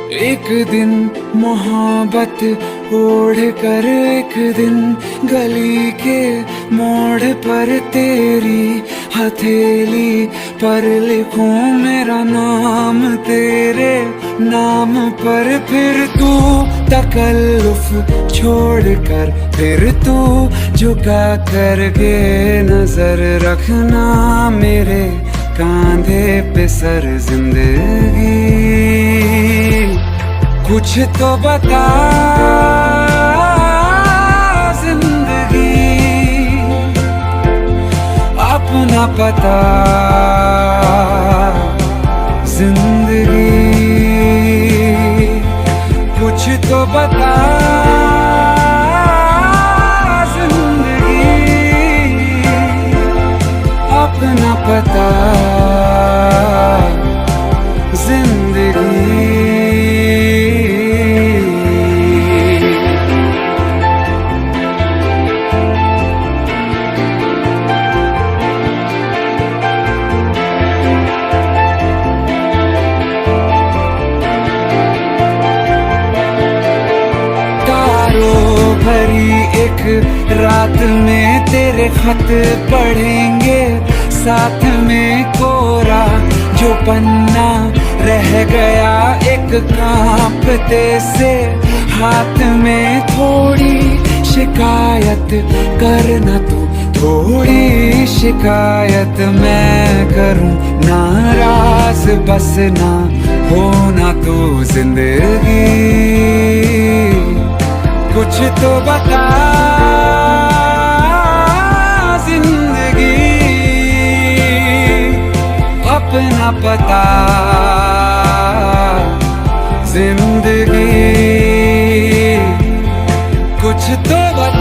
एक दिन मोहब्बत ओढ़ कर एक दिन गली के मोड़ पर तेरी हथेली पर लिखूं मेरा नाम तेरे नाम पर। फिर तू तकल्लुफ छोड़ कर फिर तू झुका करके नजर रखना मेरे कांधे पे सर। जिंदगी कुछ तो बता जिंदगी, अपना पता जिंदगी। कुछ तो बता जिंदगी, अपना पता जिंदगी। भरी एक रात में तेरे खत पढ़ेंगे साथ में कोरा जो पन्ना रह गया एक कांपते से हाथ में। थोड़ी शिकायत करना तू थोड़ी शिकायत मैं करूं, नाराज बस ना होना तू जिंदगी। कुछ तो बता जिंदगी, अपना पता जिंदगी। कुछ तो बता